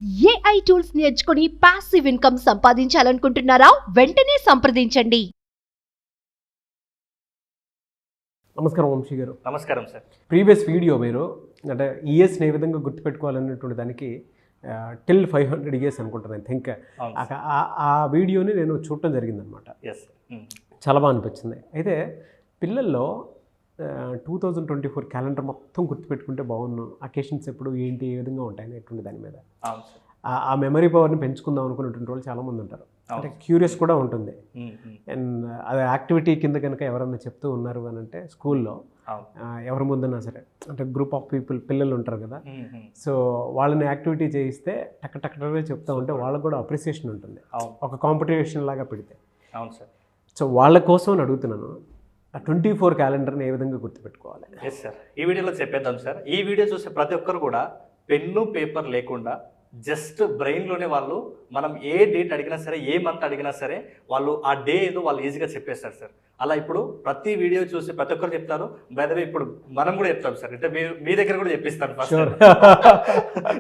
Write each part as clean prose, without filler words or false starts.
AI tools నేర్చుకుని passive income సంపాదించాలనుకుంటున్నారా? వెంటనే సంప్రదించండి. నమస్కారం వంశీ గారు. నమస్కారం సార్. ప్రీవియస్ వీడియో మీరు అంటే ఇయర్స్ని ఏ విధంగా గుర్తుపెట్టుకోవాలనేటువంటి దానికి టిల్ 500 ఇయర్స్ అనుకుంటాను. ఐ థింక్ ఆ వీడియోని నేను చూడటం జరిగిందనమాట. చాలా బాగా అనిపించింది. అయితే పిల్లల్లో 2024 క్యాలెండర్ మొత్తం గుర్తుపెట్టుకుంటే బాగున్నాను, అకేషన్స్ ఎప్పుడు ఏంటి ఏ విధంగా ఉంటాయి అనేటువంటి దాని మీద ఆ మెమరీ పవర్ని పెంచుకుందాం అనుకునేటువంటి వాళ్ళు చాలామంది ఉంటారు. అంటే క్యూరియస్ కూడా ఉంటుంది. అండ్ అది యాక్టివిటీ కింద కనుక ఎవరన్నా చెప్తూ ఉన్నారు అని అంటే స్కూల్లో ఎవరి ముందున్నా సరే, అంటే గ్రూప్ ఆఫ్ పిల్లలు ఉంటారు కదా, సో వాళ్ళని యాక్టివిటీ చేయిస్తే టక్కగా చెప్తా ఉంటే వాళ్ళకు కూడా అప్రిసియేషన్ ఉంటుంది, ఒక కాంపిటీషన్ లాగా పెడితే. అవును సార్. సో వాళ్ళ కోసం అని అడుగుతున్నాను, 24 క్యాలెండర్ని ఏ విధంగా గుర్తుపెట్టుకోవాలి? ఎస్ సార్, ఈ వీడియోలో చెప్పేద్దాం సార్. ఈ వీడియో చూసే ప్రతి ఒక్కరు కూడా పెన్ను పేపర్ లేకుండా జస్ట్ బ్రెయిన్లోనే వాళ్ళు మనం ఏ డేట్ అడిగినా సరే, ఏ మంత్ అడిగినా సరే వాళ్ళు ఆ డే ఏదో వాళ్ళు ఈజీగా చెప్పేస్తారు సార్. అలా ఇప్పుడు ప్రతి వీడియో చూసి ప్రతి ఒక్కరు చెప్తారు. బై ద వే ఇప్పుడు మనం కూడా చెప్తాం సార్, అంటే మీ దగ్గర కూడా చెప్పిస్తాను ఫస్ట్.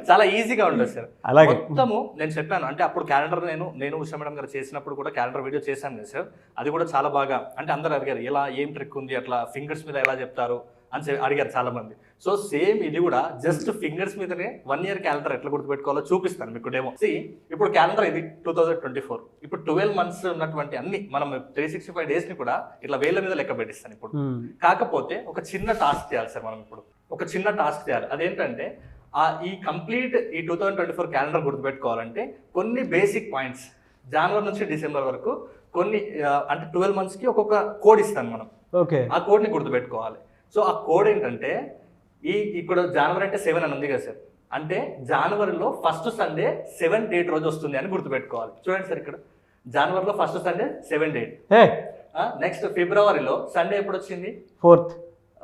చాలా ఈజీగా ఉంటుంది సార్. అలాగే మొత్తము నేను చెప్పాను అంటే అప్పుడు క్యాలెండర్ నేను ఉషా మేడం గారు చేసినప్పుడు కూడా క్యాలెండర్ వీడియో చేశాను కదా సార్. అది కూడా చాలా బాగా, అంటే అందరు అడిగారు ఎలా ఏం ట్రిక్ ఉంది, అట్లా ఫింగర్స్ మీద ఎలా చెప్తారు అని అడిగారు చాలా మంది. సో సేమ్ ఇది కూడా జస్ట్ ఫింగర్స్ మీదనే 1 ఇయర్ క్యాలెండర్ ఎట్లా గుర్తుపెట్టుకోవాలో చూపిస్తాను మీకు డెమో. ఇప్పుడు క్యాలెండర్ ఇది 2024. ఇప్పుడు 12 months ఉన్నటువంటి అన్ని మనం 365 days ని కూడా ఇట్లా వేళ్ళ మీద లెక్క పెట్టిస్తాను ఇప్పుడు. కాకపోతే ఒక చిన్న టాస్క్ చేయాలి సార్ మనం. ఇప్పుడు ఒక చిన్న టాస్క్ చేయాలి. అదేంటంటే ఈ కంప్లీట్ ఈ 2024 క్యాలెండర్ గుర్తుపెట్టుకోవాలంటే కొన్ని బేసిక్ పాయింట్స్, జనవరి నుంచి డిసెంబర్ వరకు కొన్ని, అంటే 12 months కి ఒక్కొక్క కోడ్ ఇస్తాను మనం. ఓకే, ఆ కోడ్ని గుర్తుపెట్టుకోవాలి. సో ఆ కోడ్ ఏంటంటే ఇప్పుడు జనవరి అంటే 7 అని ఉంది కదా సార్, అంటే జనవరిలో ఫస్ట్ సండే 7 డేట్ రోజు వస్తుంది అని గుర్తుపెట్టుకోవాలి. చూడండి సార్, ఇక్కడ జనవరిలో ఫస్ట్ సండే 7 డేట్. నెక్స్ట్ ఫిబ్రవరిలో సండే ఎప్పుడు వచ్చింది? 4th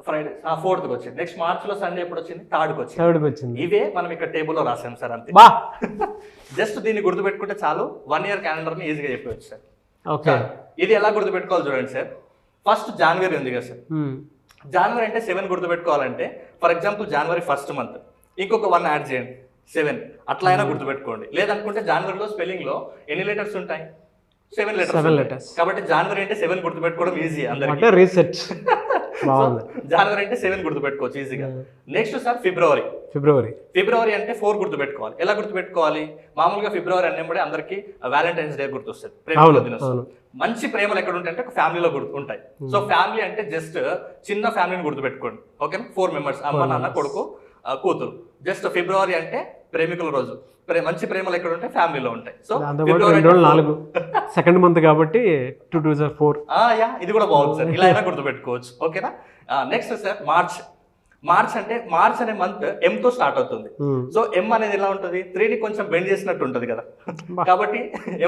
ఫ్రైడే, 4th వచ్చింది. నెక్స్ట్ మార్చ్లో సండే ఎప్పుడు వచ్చింది? 3rd వచ్చింది. ఇవే మనం ఇక్కడ టేబుల్లో రాసాం సార్, అంతే. జస్ట్ దీన్ని గుర్తుపెట్టుకుంటే చాలు, 1 year క్యాలెండర్ని ఈజీగా చెప్పవచ్చు సార్. ఓకే, ఇది ఎలా గుర్తుపెట్టుకోవాలి చూడండి సార్. ఫస్ట్ జనవరి ఉంది కదా సార్, జనవరి అంటే 7 గుర్తుపెట్టుకోవాలంటే ఫర్ ఎగ్జాంపుల్ జనవరి 1st month ఇంకొక 1 యాడ్ చేయండి, 7. అట్లా అయినా గుర్తుపెట్టుకోండి. లేదనుకుంటే జనవరిలో స్పెల్లింగ్లో ఎన్ని లెటర్స్ ఉంటాయి? 7 letters. కాబట్టి జనవరి అంటే 7 గుర్తుపెట్టుకోవడం ఈజీ అందరికీ. రీసెర్చ్ జనవరి అంటే 7 గుర్తుపెట్టుకోవచ్చు ఈజీగా. నెక్స్ట్ సార్ ఫిబ్రవరి అంటే 4 గుర్తుపెట్టుకోవాలి. ఎలా గుర్తుపెట్టుకోవాలి? మామూలుగా ఫిబ్రవరి అన్నప్పుడే అందరికీ వ్యాలంటైన్స్ డే గుర్తొస్తుంది, ప్రేమల దినోత్సవం. మంచి ప్రేమలు ఎక్కడ ఉంటాయి అంటే ఫ్యామిలీలో ఉంటాయి. సో ఫ్యామిలీ అంటే జస్ట్ చిన్న ఫ్యామిలీని గుర్తుపెట్టుకోండి, ఓకేనా? 4 members, అమ్మ నాన్న కొడుకు కూతురు. జస్ట్ ఫిబ్రవరి అంటే ప్రేమికుల రోజు. మంచి ప్రేమలు ఎక్కడ ఉంటాయి? ఫ్యామిలీలో ఉంటాయి. సో 4 సెకండ్ మంత్ కాబట్టి 2 2 4. ఇది కూడా బాగుంది సార్, ఇలా అయినా గుర్తుపెట్టుకోవచ్చు, ఓకేనా? నెక్స్ట్ సార్ మార్చ్ అంటే మార్చ్ అనే మంత్ M తో స్టార్ట్ అవుతుంది. సో M అనేది ఎలా ఉంటుంది? 3ని కొంచెం బెండ్ చేసినట్టు ఉంటుంది కదా, కాబట్టి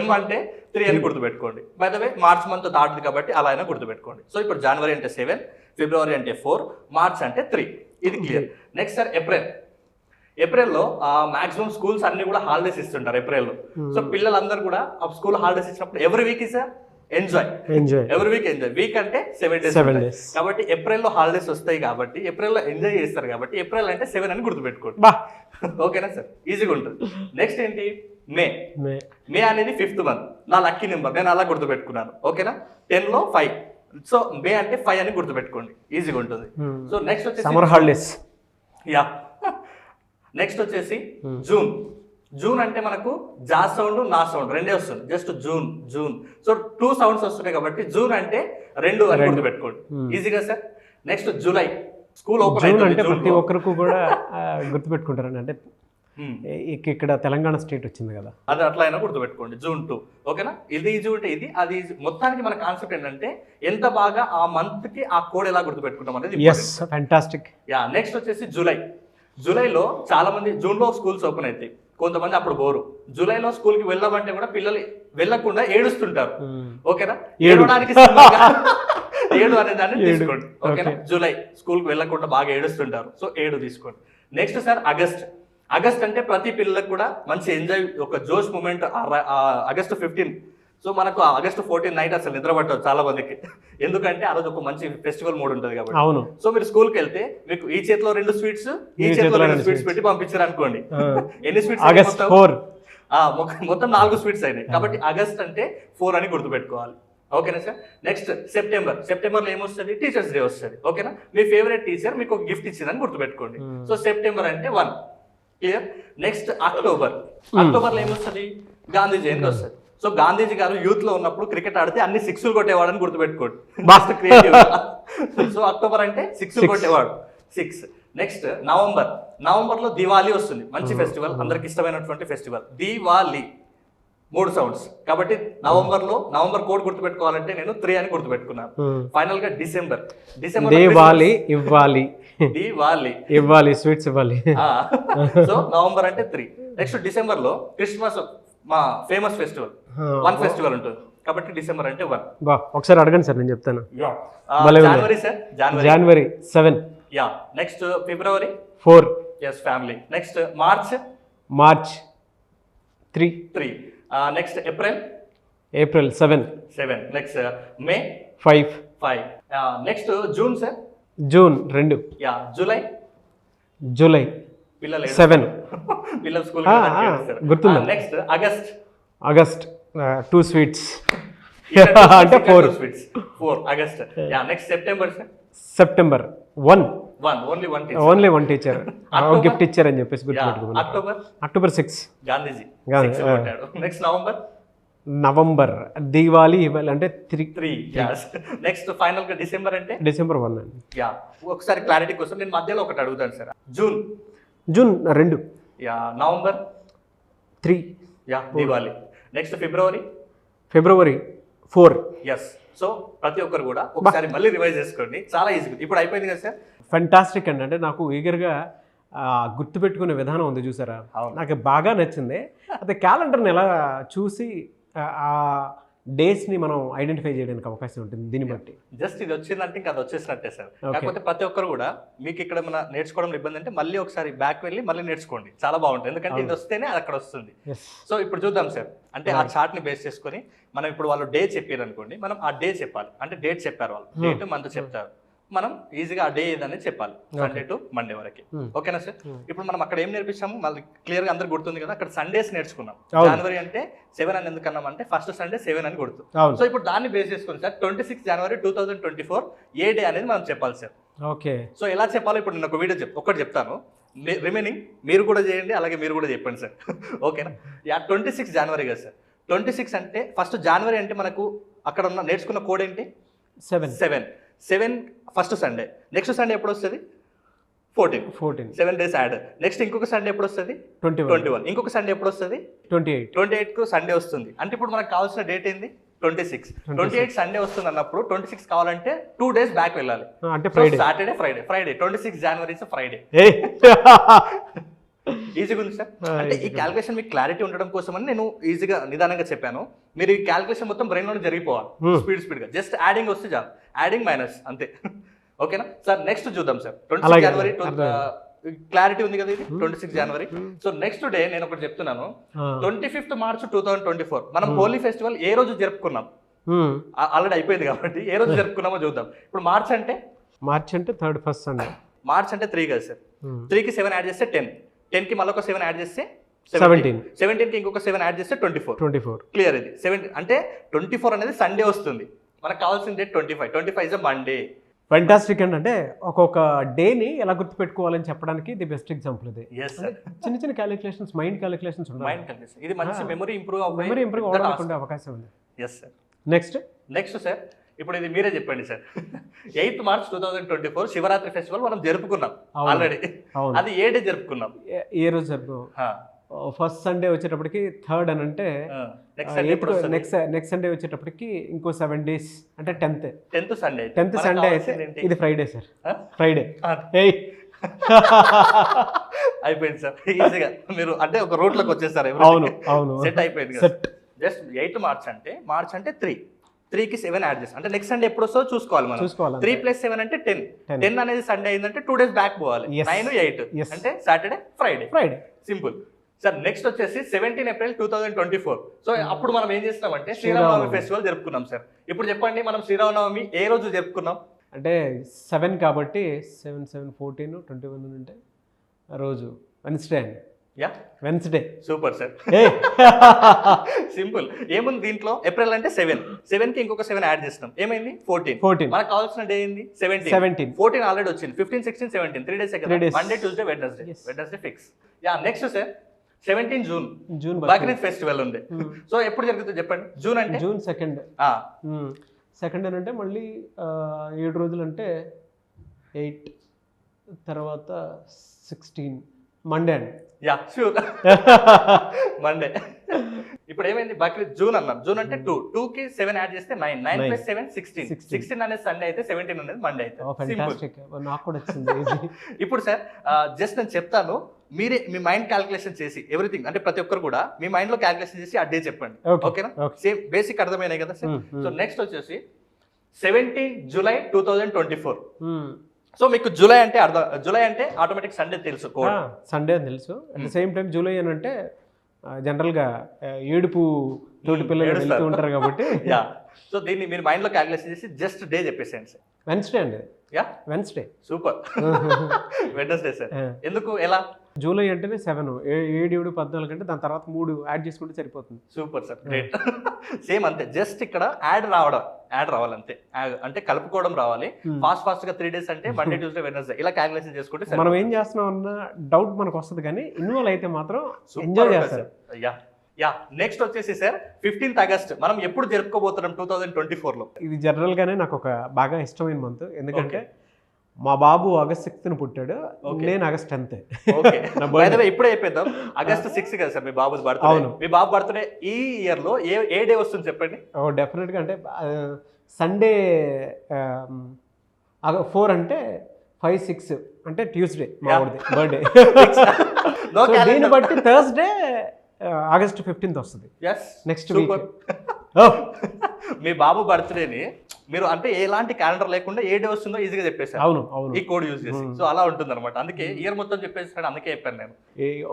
M అంటే 3 అని గుర్తుపెట్టుకోండి. By the way March month దాటుతుంది కాబట్టి అలా అయినా గుర్తుపెట్టుకోండి. సో ఇప్పుడు జనవరి అంటే 7, ఫిబ్రవరి అంటే 4, మార్చ్ అంటే 3. ఇది క్లియర్. నెక్స్ట్ సార్ ఏప్రిల్లో మాక్సిమం స్కూల్స్ అన్ని కూడా హాలిడేస్ ఇస్తుంటారు ఏప్రిల్లో. సో పిల్లలందరూ కూడా స్కూల్ హాలిడేస్ ఇచ్చినప్పుడు ఎవరి వీక్ సార్ ఎంజాయ్, ఎవరి వీక్ ఎంజాయ్. వీక్ అంటే 7 days కాబట్టి ఏప్రిల్లో హాలిడేస్ వస్తాయి కాబట్టి ఏప్రిల్లో ఎంజాయ్ చేస్తారు కాబట్టి ఏప్రిల్ అంటే 7 అని గుర్తుపెట్టుకోండి, ఓకేనా సార్? ఈజీగా ఉంటుంది. నెక్స్ట్ ఏంటి? మే అనేది 5th month, నా లక్కీ నెంబర్, నేను అలా గుర్తుపెట్టుకున్నాను, ఓకేనా? 10లో 5. సో మే అంటే 5 అని గుర్తుపెట్టుకోండి, ఈజీగా ఉంటుంది. సో నెక్స్ట్ వచ్చేసి సమ్మర్ హాలిడేస్. నెక్స్ట్ వచ్చేసి జూన్ అంటే మనకు జా సౌండ్ నా సౌండ్ రెండే వస్తుంది, జస్ట్ జూన్. సో 2 sounds వస్తున్నాయి కాబట్టి జూన్ అంటే 2 అని గుర్తుపెట్టుకోండి, ఈజీగా sir. Next July, school open అంటే ప్రతి ఒక్కరికి కూడా గుర్తుపెట్టుకుంటారండి. అంటే ఇక్కడ తెలంగాణ స్టేట్ వచ్చింది కదా, అది అట్లా అయినా గుర్తుపెట్టుకోండి, June 2, ఓకేనా? ఇది అంటే ఇది అది మొత్తానికి మన కాన్సెప్ట్ ఏంటంటే ఎంత బాగా ఆ మంత్ కి ఆ కోడ్ ఎలా గుర్తుపెట్టుకుంటాం అనేది. ఫ్యాంటాస్టిక్. నెక్స్ట్ వచ్చేసి జూలైలో చాలా మంది, జూన్లో స్కూల్స్ ఓపెన్ అవుతాయి, కొంతమంది అప్పుడు పోరు. జూలైలో స్కూల్కి వెళ్ళమంటే కూడా పిల్లలు వెళ్ళకుండా ఏడుస్తుంటారు, ఓకేనా? ఏడవడానికి 7 అనే దాన్ని తీసుకోండి, ఓకేనా? జూలై స్కూల్కి వెళ్ళకుండా బాగా ఏడుస్తుంటారు, సో 7 తీసుకోండి. నెక్స్ట్ సార్ ఆగస్ట్ అంటే ప్రతి పిల్లలకు కూడా మంచి ఎంజాయ్, ఒక జోష్ మూమెంట్. ఆగస్ట్ 15 సో మనకు ఆగస్ట్ 14 నైట్ అసలు నిద్ర పట్టదు చాలా మందికి, ఎందుకంటే ఆ రోజు ఒక మంచి ఫెస్టివల్ మూడ్ ఉంటుంది కాబట్టి. అవును. సో మీరు స్కూల్కి వెళ్తే మీకు ఈ చేతిలో 2 స్వీట్స్, ఈ చేతిలో 2 స్వీట్స్ పెట్టి పంపించారు అనుకోండి, ఎన్ని స్వీట్స్? ఆగస్ట్ 4. మొత్తం 4 స్వీట్స్ అయినాయి. కాబట్టి ఆగస్ట్ అంటే 4 అని గుర్తుపెట్టుకోవాలి. ఓకేనా సార్? నెక్స్ట్ సెప్టెంబర్లో ఏమొస్తుంది? టీచర్స్ డే వస్తుంది. ఓకేనా? మీ ఫేవరెట్ టీచర్ మీకు ఒక గిఫ్ట్ ఇచ్చిందని గుర్తుపెట్టుకోండి. సో సెప్టెంబర్ అంటే 1. క్లియర్? నెక్స్ట్ అక్టోబర్లో ఏమొస్తుంది? గాంధీ జయంతి వస్తుంది. సో గాంధీజీ గారు యూత్ లో ఉన్నప్పుడు క్రికెట్ ఆడితే అన్ని 6లు కొట్టేవాడని గుర్తుపెట్టుకోండి. సో అక్టోబర్ అంటే 6లు కొట్టేవాడు. 6. నెక్స్ట్ నవంబర్లో దివాళీ వస్తుంది. మంచి ఫెస్టివల్, అందరికి ఇష్టమైనటువంటి ఫెస్టివల్ దివాళీ. 3 సౌండ్స్. కాబట్టి నవంబర్ కోడ్ గుర్తుపెట్టుకోవాలంటే నేను 3 అని గుర్తుపెట్టుకున్నాను. ఫైనల్ గా డిసెంబర్ దివాళీ ఇవ్వాలి స్వీట్స్ ఇవ్వాలి. సో నవంబర్ అంటే 3. నెక్స్ట్ డిసెంబర్ లో క్రిస్మస్, మా ఫేమస్ ఫెస్టివల్ 1 ఫెస్టివల్ ఉంటుంది. కాబట్టి డిసెంబర్ అంటే 1. ఒకసారి అడగండి సార్, నేను చెప్తాను. జనవరి సార్, జనవరి 7. యా. నెక్స్ట్ ఫిబ్రవరి 4. Yes, family. Next March 3. Next April 7. Next May 5. Next June sir, June 2. Yeah. July పిల్లలు 7. పిల్లలు స్కూల్ గుర్తుంది. నెక్స్ట్ ఆగస్ట్ 2 స్వీట్స్ అంటే 4 sweets 4 August. Yeah. Next September 1. Only 1 teacher gift ఇచ్చారని చెప్పేసి గుర్తుపెట్టుకున్నాను. October 6 Gandhiji. Next November Diwali అంటే 3. Next final గా December 1 అండి. యా. ఒకసారి క్లారిటీ కోసం నేను మధ్యలో ఒకటి అడుగుతాను sir. June 2. Yeah. November 3. Yeah, Diwali. Next ఫిబ్రవరి 4. ఎస్. సో ప్రతి ఒక్కరు కూడా ఒకసారి మళ్ళీ రివైజ్ చేసుకోండి, చాలా ఈజీ. ఇప్పుడు అయిపోయింది కదా సార్? ఫెంటాస్టిక్ అండి. అంటే నాకు ఈగర్గా గుర్తుపెట్టుకునే విధానం ఉంది చూసారా, నాకు బాగా నచ్చింది. అయితే క్యాలెండర్ని ఎలా చూసి ఆ డేస్ని మనం ఐడెంటిఫై చేయడానికి అవకాశం ఉంటుంది దీన్ని బట్టి. జస్ట్ ఇది వచ్చిందంటే ఇంకా అది వచ్చేసినట్టే సార్. కాకపోతే ప్రతి ఒక్కరు కూడా మీకు ఇక్కడ మన నేర్చుకోవడం ఇబ్బంది అంటే మళ్ళీ ఒకసారి బ్యాక్ వెళ్ళి మళ్ళీ నేర్చుకోండి, చాలా బాగుంటుంది. ఎందుకంటే ఇది వస్తేనే అది అక్కడ వస్తుంది. సో ఇప్పుడు చూద్దాం సార్. అంటే ఆ చార్ట్ ని బేస్ చేసుకొని మనం ఇప్పుడు వాళ్ళు డే చెప్పారు అనుకోండి, మనం ఆ డే చెప్పాలి. అంటే డేట్ చెప్పారు వాళ్ళు, డేట్ మంత్ చెప్తారు, మనం ఈజీగా ఆ డే ఏదనేది చెప్పాలి, సండే టు మండే వరకు. ఓకేనా సార్? ఇప్పుడు మనం అక్కడ ఏం నేర్పించాము మళ్ళీ క్లియర్ గా అందరికి గుర్తుంది కదా. అక్కడ సండేస్ నేర్చుకున్నాం. జనవరి అంటే 7 అని ఎందుకన్నాం అంటే ఫస్ట్ సండే 7 అని గుర్తు. సో ఇప్పుడు దాన్ని బేస్ చేసుకుని సార్ 26 జనవరి 2024 ఏ డే అనేది మనం చెప్పాలి సార్. ఓకే. సో ఎలా చెప్పాలో ఇప్పుడు నేను ఒక వీడియో ఒకటి చెప్తాను, రిమైనింగ్ మీరు కూడా చేయండి, అలాగే మీరు కూడా చెప్పండి సార్. ఓకేనా? యా. 26 జనవరి కదా సార్. 26 అంటే ఫస్ట్ జనవరి అంటే మనకు అక్కడ ఉన్న నేర్చుకున్న కోడ్ ఏంటి? 7 ఫస్ట్ సండే. నెక్స్ట్ సండే ఎప్పుడు వస్తుంది? 14. 7 days యాడ్. నెక్స్ట్ ఇంకొక సండే ఎప్పుడు వస్తుంది? 21. ఇంకొక సండే ఎప్పుడు వస్తుంది? 28 కు సండే వస్తుంది. అంటే ఇప్పుడు మనకు కావాల్సిన డేట్ ఏంది? 26. 28 సండే వస్తుంది అన్నప్పుడు 26 కావాలంటే 2 days బ్యాక్ వెళ్ళాలి. అంటే సాటర్డే ఫ్రైడే 26 జనవరి ఫ్రైడే. ఈజీగా ఉంది సార్. అంటే ఈ క్యాల్కులేషన్ మీకు క్లారిటీ ఉండడం కోసం అని నేను ఈజీగా నిదానంగా చెప్పాను. మీరు ఈ క్యాల్కులేషన్ మొత్తం బ్రెయిన్ లోనే జరిగిపోవాలి స్పీడ్ గా. జస్ట్ యాడింగ్ వస్తే చాలు, యాడింగ్ మైనస్ అంతే. ఓకేనా సార్? నెక్స్ట్ చూద్దాం సార్. 26 జనవరి క్లారిటీ ఉంది కదా, ఇది 26 జనవరి. సో నెక్స్ట్ డే నేను ఒకటి చెప్తున్నాను. 25th మార్చ్ 2024 మనం హోలీ ఫెస్టివల్ ఏ రోజు జరుపుకున్నాం? ఆల్రెడీ అయిపోయింది కాబట్టి ఏ రోజు జరుపుకున్నామో చూద్దాం. ఇప్పుడు మార్చ్ అంటే 3rd ఫస్ట్ సండే. మార్చ్ అంటే 3 కదా సార్. 3కి 7 యాడ్ చేస్తే 10 కి మళ్ళీ ఒక 7 యాడ్ చేస్తే 17 కి ఇంకొక 7 యాడ్ చేస్తే 24. క్లియర్. ఇది 7 అంటే 24 అనేది సండే వస్తుంది. మనకు కావాల్సిన డేట్ 25 ఇస్ మండే. ఫెంటాస్టిక్ అండి. అంటే ఒక్కొక్క డేని ఎలా గుర్తుపెట్టుకోవాలని చెప్పడానికి ది బెస్ట్ ఎగ్జాంపుల్ ఇది. చిన్న క్యాలిక్యులేషన్స్, మైండ్ క్యాలిక్యులేషన్స్ ఉన్నాయి. ఇది మంచి మెమరీ ఇంప్రూవ్ అవ్వడానికి అవకాశం ఉంది. Yes sir. నెక్స్ట్ సార్ ఇప్పుడు ఇది మీరే చెప్పండి sir. 8th March 2024 Shivaratri festival మనం జరుపుకున్నాం ఆల్రెడీ. అది ఏ డే జరుపుకున్నాం? ఏ రోజు జరుపుకున్నాం? ఫస్ట్ సండే వచ్చేటప్పటికి 3rd అని అంటే నెక్స్ట్ సండే వచ్చేటప్పటికి ఇంకో 7 days అంటే 10th సండే అయితే ఇది ఫ్రైడే సార్. ఫ్రైడే అయిపోయింది సార్. ఈజీగా మీరు అంటే ఒక రూట్ లోకి వచ్చేసారు. అవును సెట్ అయిపోయింది. జస్ట్ 8th మార్చ్ అంటే 3కి 7 యాడ్ చేస్తాం. అంటే నెక్స్ట్ సండే ఎప్పుడు వస్తుందో చూసుకోవాలి మనం. 3 + 7 అంటే 10 అనేది సండే అయిందంటే 2 days బ్యాక్ పోవాలి. 9, 8 అంటే Saturday Friday. Simple. Sir next వచ్చేసి 17 ఏప్రిల్ 2024. సో అప్పుడు మనం ఏం చేస్తామంటే శ్రీరామనవమి ఫెస్టివల్ జరుపుకున్నాం సార్. ఇప్పుడు చెప్పండి మనం శ్రీరామనవమి ఏ రోజు జరుపుకున్నాం? అంటే 7 కాబట్టి 7, 7, 14, 21 అంటే ఆ రోజు వెన్స్డే అండి. Yeah Wednesday. Super sir. Simple. ఏముంది దీంట్లో? ఏప్రిల్ అంటే 7 కి ఇంకొక 7 యాడ్ చేస్తాం, ఏమైంది 14. మనకు కావాల్సిన డే ఏంది 17. 14 ఆల్రెడీ వచ్చింది. 15, 16, 17 3 డేస్ కదా. Monday, Tuesday, Wednesday fix. Yeah next sir 17 June Bakrid festival ఉంది. సో ఎప్పుడు జరుగుతుంది చెప్పండి? జూన్ అంటే జూన్ 2nd. సెకండ్ అంటే మళ్ళీ 7 రోజులు అంటే 8 తర్వాత 16 మండే అండి. Yeah sure Monday. ఇప్పుడు ఏమైంది? బక్రీద్ జూన్ అన్నాం. జూన్ అంటే 2 కి 7 యాడ్ చేస్తే 9 + 7 16 అనేది సండే అయితే 17 అనేది మండే అయితే. నాకు కూడా వచ్చింది. ఇప్పుడు సార్ జస్ట్ నేను చెప్తాను, మీరే మీ మైండ్ క్యాలిక్యులేషన్ చేసి ఎవ్రీథింగ్, అంటే ప్రతి ఒక్కరు కూడా మీ మైండ్ లో క్యాలిక్యులేషన్ చేసి ఆ డే చెప్పండి. ఓకేనా? సేమ్ బేసిక్ అర్థమైనాయి కదా సార్. సో నెక్స్ట్ వచ్చేసి 17 జూలై 2024. సో మీకు జూలై అంటే ఆటోమేటిక్ సండే తెలుసు. సండే అని తెలుసు. At the same time July అని అంటే జనరల్గా ఏడుపు తోటి పిల్లలు వెళ్తూ ఉంటారు కాబట్టి. యా సో దీన్ని మీరు మైండ్ లో క్యాలిక్యులేషన్ చేసి జస్ట్ డే చెప్పేసేయండి సార్. వెన్స్డే అండి. Yeah Wednesday. Super. Wednesday sir. ఎందుకు? ఎలా? జూలై అంటేనే 7, 7, 7, 14 అంటే దాని తర్వాత 3 యాడ్ చేసుకుంటే సరిపోతుంది. Super sir, great. సేమ్ అంతే, జస్ట్ ఇక్కడ యాడ్ రావాలి అంతే. అంటే కలుపుకోవడం రావాలి. ఫాస్ట్ గా 3 డేస్ అంటే మండే, ట్యూస్డే, వెడ్నెస్డే ఇలా క్యాలిక్యులేషన్ చేసుకుంటే మనం ఏం చేస్తున్నాం అన్న డౌట్ మనకు వస్తుంది, కానీ ఇన్వాల్వ్ అయితే మాత్రం ఎంజాయ్ చేస్తారు. యా నెక్స్ట్ వచ్చేసి సార్ 15th ఆగస్ట్ మనం ఎప్పుడు జరుపుకోబోతున్నాం 2024 లో? ఇది జనరల్ గానే నాకు ఒక బాగా ఇష్టమైన మంత్. ఎందుకంటే మా బాబు ఆగస్ట్ 6th పుట్టాడు, నేను ఆగస్ట్ 10th. ఇప్పుడే అయిపోద్దాం. ఆగస్ట్ 6 కదా సార్ మీ బాబు బర్త్డే. అవును. మీ బాబు బర్త్డే ఈ ఇయర్ లో ఏ డే వస్తుంది చెప్పండి? డెఫినెట్ గా అంటే సండే 4 అంటే 5, 6 అంటే ట్యూస్డే మా వాడిది బర్త్డే. దీన్ని బట్టి థర్స్డే ఆగస్ట్ 15th వస్తుంది. Next week. మీ బాబు బర్త్డేని మీరు అంటే ఎలాంటి క్యాలెండర్ లేకుండా ఏ డే వస్తుందో ఈజీగా చెప్పేసారు. అవును ఈ కోడ్ యూజ్ చేసి. సో అలా ఉంటుంది అనమాట. అందుకే ఇయర్ మొత్తం చెప్పేసాడు, అందుకే చెప్పాను నేను.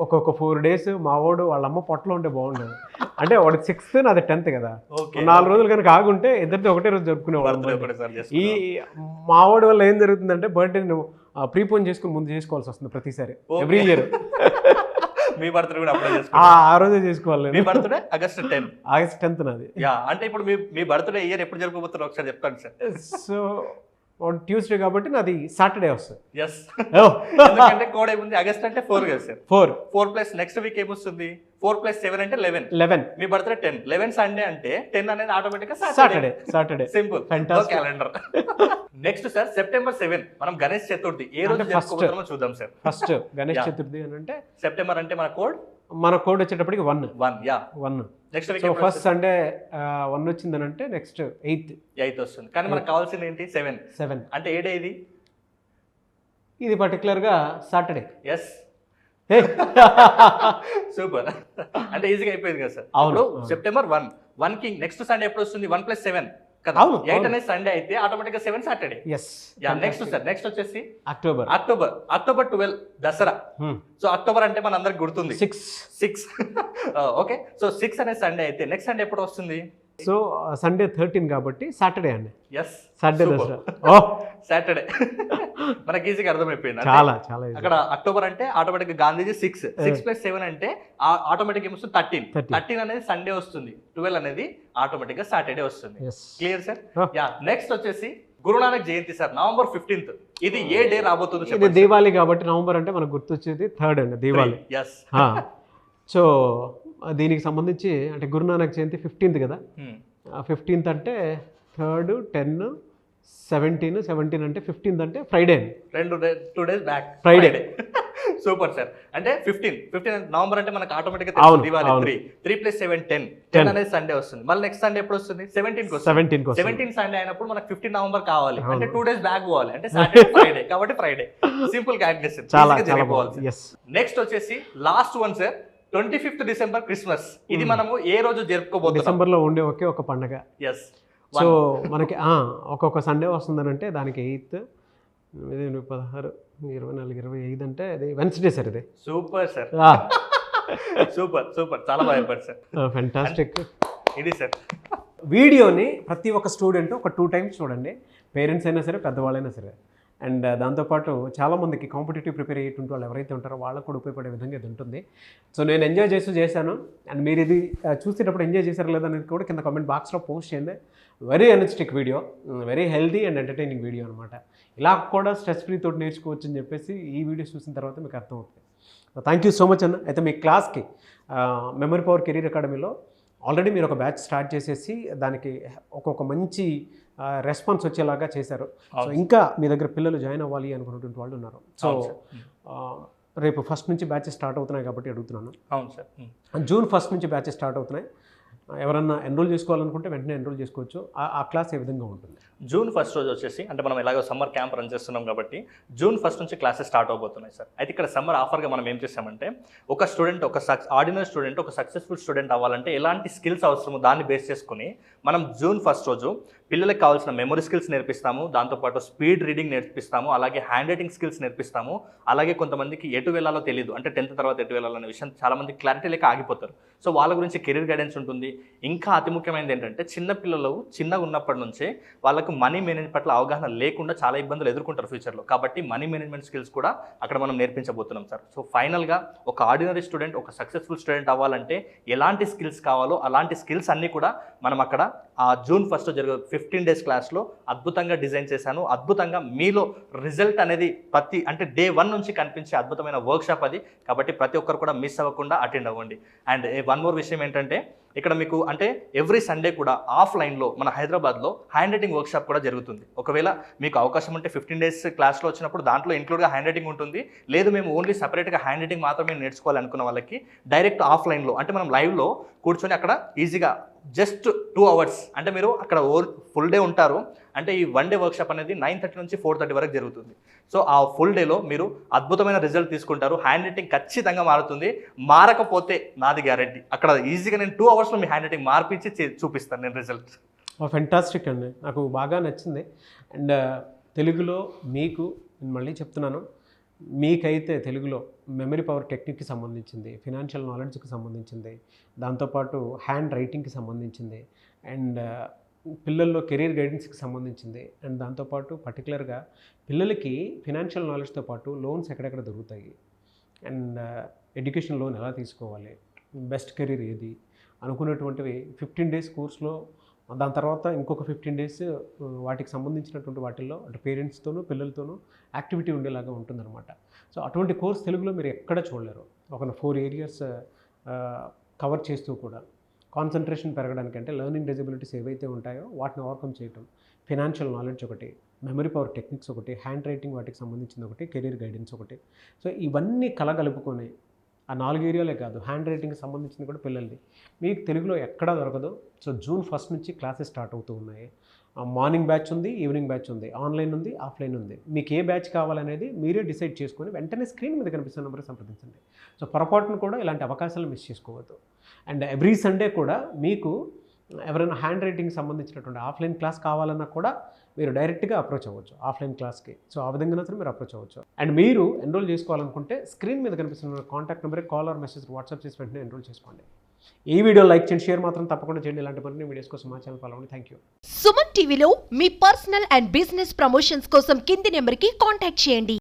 ఒక్కొక్క 4 days మా వాడు వాళ్ళ అమ్మ పొట్టలో ఉంటే బాగుండేది. అంటే వాడు 6th నాది 10th కదా. 4 రోజులు కనుక ఆగుంటే ఇద్దరితో ఒకటే రోజు జరుపుకునేవాడు. ఈ మా వాడి వల్ల ఏం జరుగుతుందంటే బర్త్డే నువ్వు ప్రీపోన్ చేసుకుని ముందు చేసుకోవాల్సి వస్తుంది ప్రతిసారి, ఎవ్రీ ఇయర్. మీ బర్త్డే కూడా అప్పుడే ఆ రోజే చేసుకోవాలి. మీ బర్త్డే ఆగస్ట్ 10th నాది. యా అంటే ఇప్పుడు మీ బర్త్డే ఇయర్ ఎప్పుడు జరుపుకోబోతున్నారు ఒకసారి చెప్తాను సార్. సో ట్యూస్డే కాబట్టి నాది సాటర్డే వస్తుంది. ఎస్, ఎందుకంటే కోడ్ ఏముంది? ఆగస్ట్ అంటే 4 కదా సార్. 4 ప్లస్ నెక్స్ట్ వీక్ ఏమొస్తుంది? 4 + 7 అంటే 11. మీ బర్త్డే 10, 11 సండే అంటే 10 అనేది ఆటోమేటిక్ గా Saturday. Simple calendar. Next sir September 7 మనం గణేష్ చతుర్థి ఏ రోజు జరుపుకోబోతున్నామో చూద్దాం సార్. ఫస్ట్ గణేష్ చతుర్థి అని అంటే సెప్టెంబర్ అంటే మన కోడ్ వచ్చేటప్పటికి 1. నెక్స్ట్ వీక్ ఫస్ట్ సండే 1 వచ్చిందని అంటే నెక్స్ట్ 8 వస్తుంది. కానీ మనకు కావాల్సింది ఏంటి? 7 అంటే ఏ డే ఇది? ఇది పర్టికులర్ గా సాటర్డే. Yes, super. అంటే ఈజీగా అయిపోయింది కదా సార్. అవును. సెప్టెంబర్ 1 కి నెక్స్ట్ సండే ఎప్పుడు వస్తుంది? 1 + 7 కదా. 8 అనేది సండే అయితే ఆటోమేటిక్ గా 7 సాటర్డే. నెక్స్ట్ సార్ నెక్స్ట్ వచ్చేసి అక్టోబర్ 12 దసరా. సో అక్టోబర్ అంటే మన అందరికి గుర్తుంది 6. ఓకే, సో 6 అనే సండే అయితే నెక్స్ట్ సండే ఎప్పుడు వస్తుంది? సో సండే 13 కాబట్టి సాటర్డే అండి. సాటర్డే మనకి ఈజీగా అర్థమైపోయింది. చాలా అక్కడ అక్టోబర్ అంటే ఆటోమేటిక్ గా గాంధీజీ 6 + 7 అంటే ఆటోమేటిక్ ఏమొస్తుంది? 13 అనేది సండే వస్తుంది. 12 అనేది ఆటోమేటిక్ గా సాటర్డే వస్తుంది. Clear sir? యా నెక్స్ట్ వచ్చేసి గురునానక్ జయంతి సార్, నవంబర్ 15th. ఇది ఏ డే రాబోతుంది? ఇది దీవాలి కాబట్టి నవంబర్ అంటే మనకు గుర్తొచ్చేది 3rd అండి, దీవాలి. సో దీనికి సంబంధించి అంటే గురునానక్ జయంతి 15th కదా. 15th అంటే 3rd, 10, 17 అంటే 15th అంటే Friday. 2 days back Friday. Super sir. అంటే 15 నవంబర్ అంటే మనకు ఆటోమేటిక్ గా దివాళీ 3 + 7 10 అనేది సండే వస్తుంది. మళ్ళీ నెక్స్ట్ సండే ఎప్పుడు వస్తుంది? 17 సండే అయినప్పుడు మనకు 15 నవంబర్ కావాలి అంటే 2 days బ్యాక్ పోవాలి అంటే సాటర్డే ఫ్రైడే కాబట్టి ఫ్రైడే. Simple calculation. నెక్స్ట్ వచ్చేసి last one sir 25th December Christmas. ఇది మనము ఏ రోజు జరుపుకోబోతున్నాం? డిసెంబర్ లో ఉండే ఒకే ఒక పండుగ. సో మనకి ఒక్కొక్క సండే వస్తుందని అంటే దానికి 8, 16, 24, 25 అంటే అది వెన్స్డే సార్. ఇది సూపర్ సార్. సూపర్ సూపర్, చాలా బాగా చెప్పారు సార్. ఫెంటాస్టిక్. ఇది సార్ వీడియోని ప్రతి ఒక్క స్టూడెంట్ ఒక 2 టైమ్స్ చూడండి, పేరెంట్స్ అయినా సరే పెద్దవాళ్ళైనా సరే. అండ్ దాంతోపాటు చాలామందికి కాంపిటేటివ్ ప్రిపేర్ అయ్యేటువంటి వాళ్ళు ఎవరైతే ఉంటారో వాళ్ళకు కూడా ఉపయోగపడే విధంగా ఇది ఉంటుంది. సో నేను ఎంజాయ్ చేశాను. అండ్ మీరు ఇది చూసేటప్పుడు ఎంజాయ్ చేశారు లేదనేది కూడా కింద కామెంట్ బాక్స్లో పోస్ట్ చేయండి. Very energetic video, very healthy and entertaining video అనమాట. ఇలా కూడా స్ట్రెస్ ఫ్రీ తోటి నేర్చుకోవచ్చు అని చెప్పేసి ఈ వీడియో చూసిన తర్వాత మీకు అర్థమవుతుంది. థ్యాంక్ యూ సో మచ్ అన్న. అయితే మీ క్లాస్కి మెమరీ పవర్ కెరీర్ అకాడమీలో ఆల్రెడీ మీరు ఒక బ్యాచ్ స్టార్ట్ చేసేసి దానికి ఒక్కొక్క మంచి రెస్పాన్స్ వచ్చేలాగా చేశారు. సో ఇంకా మీ దగ్గర పిల్లలు జాయిన్ అవ్వాలి అనుకున్నటువంటి వాళ్ళు ఉన్నారు. సో రేపు 1st నుంచి బ్యాచెస్ స్టార్ట్ అవుతున్నాయి కాబట్టి అడుగుతున్నాను. అవును సార్. జూన్ 1st నుంచి బ్యాచెస్ స్టార్ట్ అవుతున్నాయి. ఎవరన్నా ఎన్రోల్ చేసుకోవాలనుకుంటే వెంటనే ఎన్రోల్ చేసుకోవచ్చు. ఆ క్లాస్ ఏ విధంగా ఉంటుంది? జూన్ 1st రోజు వచ్చేసి, అంటే మనం ఎలాగో సమ్మర్ క్యాంప్ రన్ చేస్తున్నాం కాబట్టి జూన్ 1st నుంచి క్లాసెస్ స్టార్ట్ అవబోతున్నాయి సార్. అయితే ఇక్కడ సమ్మర్ ఆఫర్గా మనం ఏం చేసామంటే, ఒక స్టూడెంట్, ఒక ఆర్డినరీ స్టూడెంట్ ఒక సక్సెస్ఫుల్ స్టూడెంట్ అవ్వాలంటే ఎలాంటి స్కిల్స్ అవసరమో దాన్ని బేస్ చేసుకుని మనం జూన్ 1st రోజు పిల్లలకు కావాల్సిన మెమరీ స్కిల్స్ నేర్పిస్తాము, దాంతోపాటు స్పీడ్ రీడింగ్ నేర్పిస్తాము, అలాగే హ్యాండ్ రైటింగ్ స్కిల్స్ నేర్పిస్తాము. అలాగే కొంతమందికి ఎటు వెళ్ళాలో తెలియదు, అంటే 10th తర్వాత ఎటు వెళ్ళాలనే విషయం చాలామంది క్లారిటీ లేక ఆగిపోతారు. సో వాళ్ళ గురించి కెరీర్ గైడెన్స్ ఉంటుంది. ఇంకా అతి ముఖ్యమైనది ఏంటంటే, చిన్న పిల్లలు చిన్నగా ఉన్నప్పటి నుంచే వాళ్ళకు మనీ మేనేజ్మెంట్ పట్ల అవగాహన లేకుండా చాలా ఇబ్బందులు ఎదుర్కొంటారు ఫ్యూచర్లో. కాబట్టి మనీ మేనేజ్మెంట్ స్కిల్స్ కూడా అక్కడ మనం నేర్పించబోతున్నాం సార్. సో ఫైనల్గా ఒక ఆర్డినరీ స్టూడెంట్ ఒక సక్సెస్ఫుల్ స్టూడెంట్ అవ్వాలంటే ఎలాంటి స్కిల్స్ కావాలో అలాంటి స్కిల్స్ అన్నీ కూడా మనం అక్కడ ఆ జూన్ 1st జరిగే 15 days క్లాస్లో అద్భుతంగా డిజైన్ చేశాను. అద్భుతంగా మీలో రిజల్ట్ అనేది అంటే డే 1 నుంచి కనిపించే అద్భుతమైన వర్క్షాప్ అది. కాబట్టి ప్రతి ఒక్కరు కూడా మిస్ అవ్వకుండా అటెండ్ అవ్వండి. అండ్ 1 more విషయం ఏంటంటే, ఇక్కడ మీకు అంటే ఎవ్రీ సండే కూడా ఆఫ్లైన్లో మన హైదరాబాద్లో హ్యాండ్ రైటింగ్ వర్క్షాప్ కూడా జరుగుతుంది. ఒకవేళ మీకు అవకాశం ఉంటే 15 days క్లాస్లో వచ్చినప్పుడు దాంట్లో ఇంక్లూడ్గా హ్యాండ్ రైటింగ్ ఉంటుంది. లేదు మేము ఓన్లీ సపరేట్గా హ్యాండ్ రైటింగ్ మాత్రమే నేర్చుకోవాలనుకున్న వాళ్ళకి డైరెక్ట్ ఆఫ్లైన్లో, అంటే మనం లైవ్లో కూర్చొని అక్కడ ఈజీగా జస్ట్ 2 hours, అంటే మీరు అక్కడ ఫుల్ డే ఉంటారు. అంటే ఈ 1 day వర్క్షాప్ అనేది 9:30 నుంచి 4:30 వరకు జరుగుతుంది. సో ఆ ఫుల్ డేలో మీరు అద్భుతమైన రిజల్ట్ తీసుకుంటారు. హ్యాండ్ రైటింగ్ ఖచ్చితంగా మారుతుంది. మారకపోతే నాది గ్యారెంటీ, అక్కడ ఈజీగా నేను 2 hours మీ హ్యాండ్ రైటింగ్ మార్పించి చూపిస్తాను నేను రిజల్ట్. ఫెంటాస్టిక్ అండి, నాకు బాగా నచ్చింది. అండ్ తెలుగులో మీకు నేను మళ్ళీ చెప్తున్నాను, మీకైతే తెలుగులో మెమరీ పవర్ టెక్నిక్కి సంబంధించింది, ఫినాన్షియల్ నాలెడ్జ్కి సంబంధించింది, దాంతోపాటు హ్యాండ్ రైటింగ్కి సంబంధించింది, అండ్ పిల్లల్లో కెరీర్ గైడెన్స్కి సంబంధించింది, అండ్ దాంతోపాటు పర్టికులర్గా పిల్లలకి ఫినాన్షియల్ నాలెడ్జ్తో పాటు లోన్స్ ఎక్కడెక్కడ దొరుకుతాయి, అండ్ ఎడ్యుకేషన్ లోన్ ఎలా తీసుకోవాలి, బెస్ట్ కెరీర్ ఏది అనుకున్నటువంటివి 15 days కోర్స్లో. దాని తర్వాత ఇంకొక 15 days వాటికి సంబంధించినటువంటి వాటిల్లో అంటే పేరెంట్స్తోనూ పిల్లలతోనూ యాక్టివిటీ ఉండేలాగా ఉంటుందన్నమాట. సో అటువంటి కోర్స్ తెలుగులో మీరు ఎక్కడ చూడలేరు. ఒక 4 areas కవర్ చేస్తూ కూడా కాన్సన్ట్రేషన్ పెరగడానికి, అంటే లెర్నింగ్ డిజబిలిటీస్ ఏవైతే ఉంటాయో వాటిని ఓవర్కమ్ చేయటం, ఫినాన్షియల్ నాలెడ్జ్ ఒకటి, మెమరీ పవర్ టెక్నిక్స్ ఒకటి, హ్యాండ్ రైటింగ్ వాటికి సంబంధించింది ఒకటి, కెరీర్ గైడెన్స్ ఒకటి. సో ఇవన్నీ కలగలుపుకొని ఆ 4 ఏరియాలే కాదు, హ్యాండ్ రైటింగ్కి సంబంధించింది కూడా పిల్లలది మీకు తెలుగులో ఎక్కడా దొరకదు. సో జూన్ 1st నుంచి క్లాసెస్ స్టార్ట్ అవుతూ ఉన్నాయి. మార్నింగ్ బ్యాచ్ ఉంది, ఈవినింగ్ బ్యాచ్ ఉంది, ఆన్లైన్ ఉంది, ఆఫ్లైన్ ఉంది. మీకు ఏ బ్యాచ్ కావాలనేది మీరే డిసైడ్ చేసుకొని వెంటనే స్క్రీన్ మీద కనిపిస్తున్న నెంబర్కి సంప్రదించండి. సో పొరపాటును కూడా ఇలాంటి అవకాశాలు మిస్ చేసుకోవద్దు. అండ్ ఎవ్రీ సండే కూడా మీకు ఎవరైనా హ్యాండ్ రైటింగ్ సంబంధించినటువంటి ఆఫ్లైన్ క్లాస్ కావాలన్నా కూడా మీరు డైరెక్ట్గా అప్రోచ్ అవ్వచ్చు ఆఫ్లైన్ క్లాస్కి. సో ఆ విధంగా సరే మీరు అప్రోచ్ అవ్వచ్చు. అండ్ మీరు ఎన్రోల్ చేసుకోవాలనుకుంటే స్క్రీన్ మీద కనిపిస్తున్న కాంటాక్ట్ నెంబర్కి కాల్ ఆర్ మెసేజ్ వాట్సాప్ చేసి వెంటనే ఎన్రోల్ చేసుకోండి. ఈ వీడియో లైక్ చేయండి, షేర్ మాత్రం తప్పకుండా చేయండి. ఇలాంటి మరిన్ని వీడియోస్ కోసం మా ఛానల్ ఫాలో అవ్వండి. Thank you. సుమన్ టీవీలో మీ పర్సనల్ అండ్ బిజినెస్ ప్రమోషన్స్ కోసం కింది నెంబర్కి కాంటాక్ట్ చేయండి.